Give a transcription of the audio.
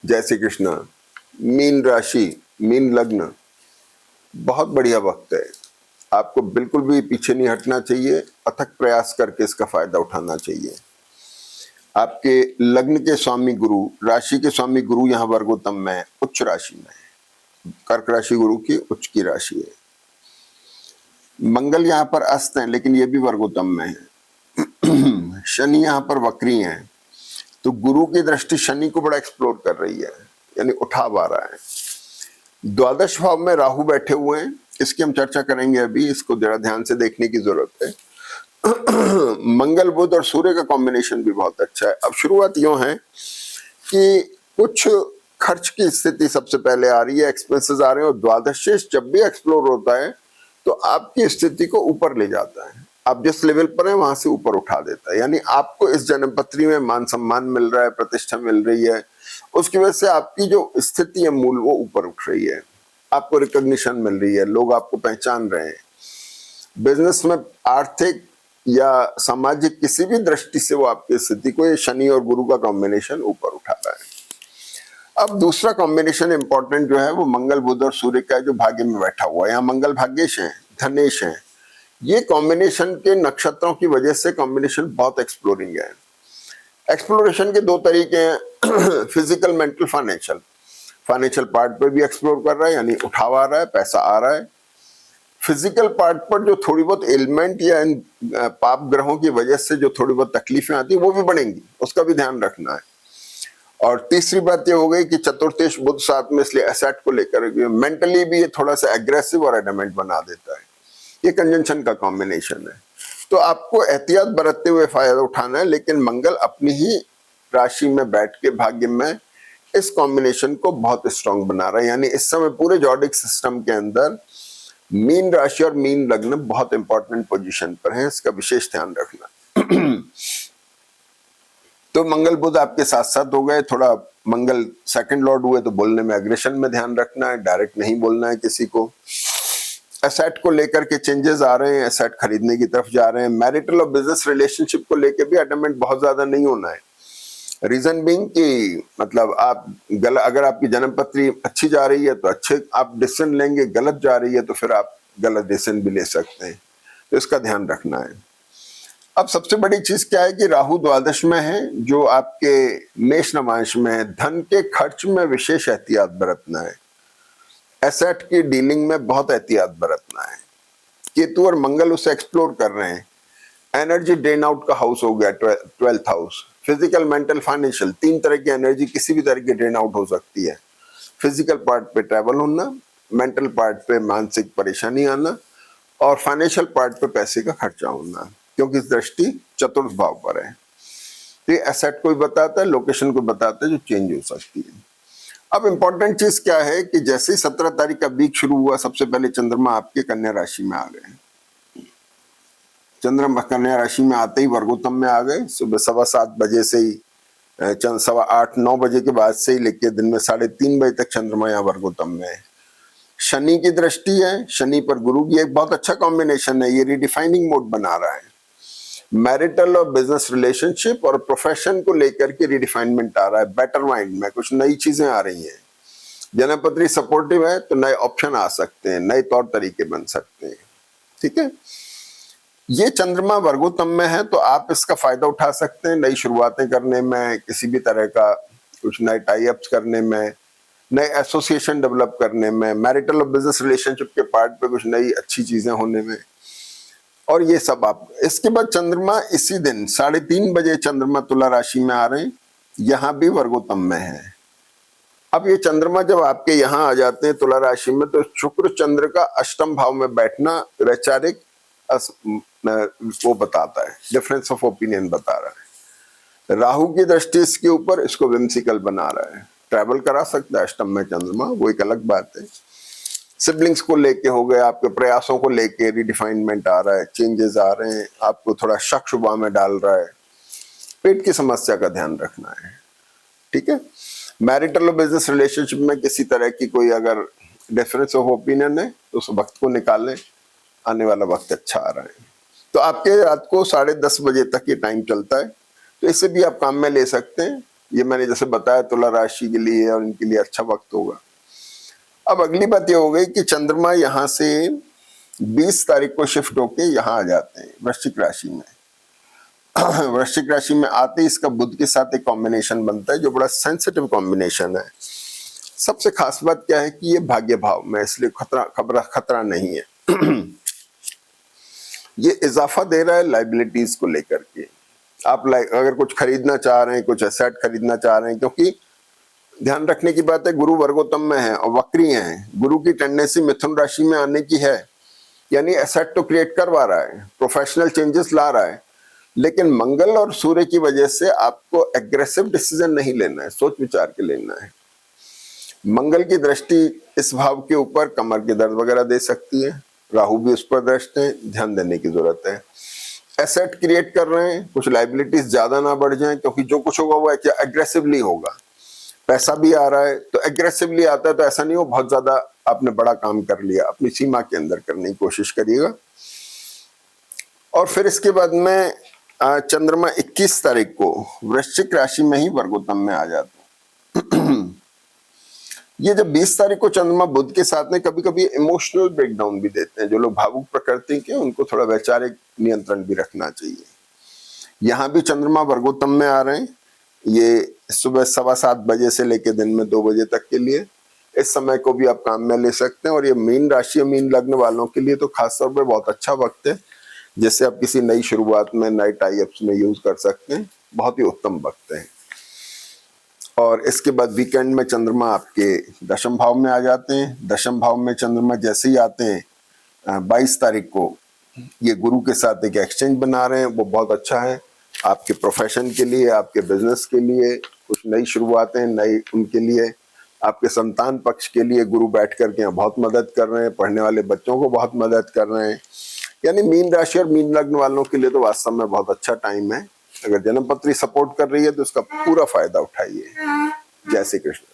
जय श्री कृष्णा। मीन राशि, मीन लग्न, बहुत बढ़िया वक्त है। आपको बिल्कुल भी पीछे नहीं हटना चाहिए, अथक प्रयास करके इसका फायदा उठाना चाहिए। आपके लग्न के स्वामी गुरु, राशि के स्वामी गुरु यहाँ वर्गोत्तम में उच्च राशि में है। कर्क राशि गुरु की उच्च की राशि है। मंगल यहाँ पर अस्त है, लेकिन ये भी वर्गोत्तम में है। शनि यहाँ पर वक्री है, तो गुरु की दृष्टि शनि को बड़ा एक्सप्लोर कर रही है, यानी उठाव आ रहा है। द्वादश भाव में राहु बैठे हुए हैं, इसकी हम चर्चा करेंगे अभी, इसको जरा ध्यान से देखने की जरूरत है। मंगल बुध और सूर्य का कॉम्बिनेशन भी बहुत अच्छा है। अब शुरुआत यूं है कि कुछ खर्च की स्थिति सबसे पहले आ रही है, एक्सपेंसेस आ रहे हैं, और द्वादशेश जब भी एक्सप्लोर होता है तो आपकी स्थिति को ऊपर ले जाता है। आप जिस लेवल पर हैं वहां से ऊपर उठा देता है, यानी आपको इस जन्म पत्री में मान सम्मान मिल रहा है, प्रतिष्ठा मिल रही है, उसकी वजह से आपकी जो स्थिति है मूल वो ऊपर उठ रही है। आपको रिकॉग्निशन मिल रही है, लोग आपको पहचान रहे हैं। बिजनेस में, आर्थिक या सामाजिक किसी भी दृष्टि से वो आपकी स्थिति को, ये शनि और गुरु का कॉम्बिनेशन ऊपर उठा रहा है। अब दूसरा कॉम्बिनेशन इंपॉर्टेंट जो है वो मंगल बुध और सूर्य का है, जो भाग्य में बैठा हुआ है। यहाँ मंगल भाग्येश है, धनेश है। ये कॉम्बिनेशन के नक्षत्रों की वजह से कॉम्बिनेशन बहुत एक्सप्लोरिंग है। एक्सप्लोरेशन के दो तरीके हैं, physical, mental, financial. Financial part पे भी एक्सप्लोर कर रहा है, यानी उठाव आ रहा है, पैसा आ रहा है। फिजिकल पार्ट पर जो थोड़ी बहुत एलिमेंट या इन पाप ग्रहों की वजह से जो थोड़ी बहुत तकलीफें आती है वो भी बढ़ेंगी, उसका भी ध्यान रखना है। और तीसरी बात ये हो गई कि चतुर्थेश बुध साथ में, इसलिए एसेट को लेकर मेंटली भी ये थोड़ा सा एग्रेसिव और एडमेंट बना देता है। ये कंजंक्शन का कॉम्बिनेशन है, तो आपको एहतियात बरतते हुए फायदा उठाना है। लेकिन मंगल अपनी ही राशि में बैठ के भाग्य में इस कॉम्बिनेशन को बहुत स्ट्रांग बना रहा है, यानी इस समय पूरे जॉडिक सिस्टम के अंदर मीन राशि और मीन लग्न बहुत इंपॉर्टेंट पोजीशन पर है, इसका विशेष ध्यान रखना। तो मंगल बुध आपके साथ साथ हो गए, थोड़ा मंगल सेकंड लॉर्ड हुए तो बोलने में एग्रेशन में ध्यान रखना है, डायरेक्ट नहीं बोलना है किसी को। एसेट को लेकर के चेंजेस आ रहे हैं, एसेट खरीदने की तरफ जा रहे हैं। मैरिटल और बिजनेस रिलेशनशिप को लेकर भी एडमेंट बहुत ज्यादा नहीं होना है। रीजन बीइंग कि मतलब आप अगर आपकी जन्म पत्री अच्छी जा रही है तो अच्छे आप डिसीजन लेंगे, गलत जा रही है तो फिर आप गलत डिसीजन भी ले सकते हैं, तो इसका ध्यान रखना है। अब सबसे बड़ी चीज क्या है कि राहु द्वादश में है, जो आपके मेष नवांश में है। धन के खर्च में विशेष एहतियात बरतना है, एसेट की डीलिंग में बहुत एहतियात बरतना है। केतु और मंगल उसे एक्सप्लोर कर रहे हैं। एनर्जी ड्रेन आउट का हाउस हो गया 12th house. Physical, mental, financial, तीन तरह की एनर्जी किसी भी तरह की ड्रेन आउट हो सकती है। फिजिकल पार्ट पे ट्रैवल होना, मेंटल पार्ट पे मानसिक परेशानी आना, और फाइनेंशियल पार्ट पे पैसे का खर्चा होना, क्योंकि दृष्टि चतुर्थ भाव पर है। तो ये एसेट को भी बताता है, लोकेशन को बताता है जो चेंज हो सकती है। अब इंपॉर्टेंट चीज क्या है कि जैसे ही 17 तारीख का वीक शुरू हुआ, सबसे पहले चंद्रमा आपके कन्या राशि में आ गए। चंद्रमा कन्या राशि में आते ही वर्गोत्तम में आ गए। सुबह 7:15 बजे से ही, 8:15-9 बजे के बाद से ही लेके दिन में 3:30 बजे तक चंद्रमा यहाँ वर्गोत्तम में है। शनि की दृष्टि है, शनि पर गुरु की एक बहुत अच्छा कॉम्बिनेशन है, ये रिडिफाइनिंग मोड बना रहा है। मैरिटल और बिजनेस रिलेशनशिप और प्रोफेशन को लेकर के रिडिफाइनमेंट आ रहा है, बेटर माइंड में कुछ नई चीजें आ रही हैं। जन्मपत्री सपोर्टिव है तो नए ऑप्शन आ सकते हैं, नए तौर तरीके बन सकते हैं। ठीक है, ये चंद्रमा वर्गोत्तम में है तो आप इसका फायदा उठा सकते हैं नई शुरुआतें करने में, किसी भी तरह का कुछ नए टाई अप्स करने में, नए एसोसिएशन डेवलप करने में, मैरिटल और बिजनेस रिलेशनशिप के पार्ट पे कुछ नई अच्छी चीजें होने में, और ये सब आप। इसके बाद चंद्रमा इसी दिन 3:30 बजे चंद्रमा तुला राशि में आ रहे हैं, यहां भी वर्गोत्तम में है। अब ये चंद्रमा जब आपके यहाँ आ जाते हैं तुला राशि में, तो शुक्र चंद्र का अष्टम भाव में बैठना वैचारिक वो बताता है, डिफरेंस ऑफ ओपिनियन बता रहा है। राहु की दृष्टि इसके ऊपर, इसको विम्सिकल बना रहा है। ट्रैवल करा सकता है अष्टम में चंद्रमा, वो एक अलग बात है। सिबलिंग्स को लेके हो गए, आपके प्रयासों को लेके रिडिफाइनमेंट आ रहा है, चेंजेस आ रहे हैं, आपको थोड़ा शक शुबा में डाल रहा है। पेट की समस्या का ध्यान रखना है। ठीक है, मैरिटल और बिजनेस रिलेशनशिप में किसी तरह की कोई अगर डिफरेंस ऑफ ओपिनियन है तो उस वक्त को निकालें, आने वाला वक्त अच्छा आ रहा है। तो आपके रात को 10:30 बजे तक ये टाइम चलता है, तो इससे भी आप काम में ले सकते हैं। ये मैंने जैसे बताया तुला राशि के लिए और इनके लिए अच्छा वक्त होगा। अब अगली बात ये हो गई कि चंद्रमा यहां से 20 तारीख को शिफ्ट होके यहां आ जाते हैं वृश्चिक राशि में। वृश्चिक राशि में आते ही इसका बुध के साथ एक कॉम्बिनेशन बनता है जो बड़ा सेंसिटिव कॉम्बिनेशन है। सबसे खास बात क्या है कि ये भाग्य भाव में, इसलिए खतरा नहीं है। ये इजाफा दे रहा है लाइबिलिटीज को लेकर के। आप अगर कुछ खरीदना चाह रहे हैं, कुछ एसेट खरीदना चाह रहे हैं, क्योंकि ध्यान रखने की बात है गुरु वर्गोत्तम में है और वक्री है। गुरु की टेंडेंसी मिथुन राशि में आने की है, यानी एसेट तो क्रिएट करवा रहा है, प्रोफेशनल चेंजेस ला रहा है, लेकिन मंगल और सूर्य की वजह से आपको एग्रेसिव डिसीजन नहीं लेना है, सोच विचार के लेना है। मंगल की दृष्टि इस भाव के ऊपर कमर के दर्द वगैरह दे सकती है, राहु भी उस पर दृष्ट है, ध्यान देने की जरूरत है। एसेट क्रिएट कर रहे हैं, कुछ लाइबिलिटीज ज्यादा ना बढ़ जाएं, क्योंकि जो कुछ होगा वो एग्रेसिवली होगा। पैसा भी आ रहा है तो एग्रेसिवली आता है, तो ऐसा नहीं हो बहुत ज्यादा आपने बड़ा काम कर लिया, अपनी सीमा के अंदर करने की कोशिश करिएगा। और फिर इसके बाद में चंद्रमा 21 तारीख को वृश्चिक राशि में ही वर्गोत्तम में आ जाता है। ये जब 20 तारीख को चंद्रमा बुध के साथ में कभी कभी इमोशनल ब्रेकडाउन भी देते हैं। जो लोग भावुक प्रकृति के, उनको थोड़ा वैचारिक नियंत्रण भी रखना चाहिए। यहाँ भी चंद्रमा वर्गोत्तम में आ रहे हैं, ये सुबह 7:15 बजे से लेकर दिन में 2 बजे तक के लिए। इस समय को भी आप काम में ले सकते हैं, और ये मीन राशि और मीन लग्न वालों के लिए तो खासतौर पर बहुत अच्छा वक्त है, जैसे आप किसी नई शुरुआत में, नए टाई-अप्स में यूज कर सकते हैं। बहुत ही उत्तम वक्त है। और इसके बाद वीकेंड में चंद्रमा आपके दशम भाव में आ जाते हैं। दशम भाव में चंद्रमा जैसे ही आते हैं 22 तारीख को, ये गुरु के साथ एक एक्सचेंज बना रहे हैं, वो बहुत अच्छा है आपके प्रोफेशन के लिए, आपके बिजनेस के लिए, कुछ नई शुरुआतें नई उनके लिए, आपके संतान पक्ष के लिए गुरु बैठ करके यहाँ बहुत मदद कर रहे हैं, पढ़ने वाले बच्चों को बहुत मदद कर रहे हैं। यानी मीन राशि और मीन लग्न वालों के लिए तो वास्तव में बहुत अच्छा टाइम है। अगर जन्म पत्री सपोर्ट कर रही है तो उसका पूरा फायदा उठाइए। जय श्री कृष्ण।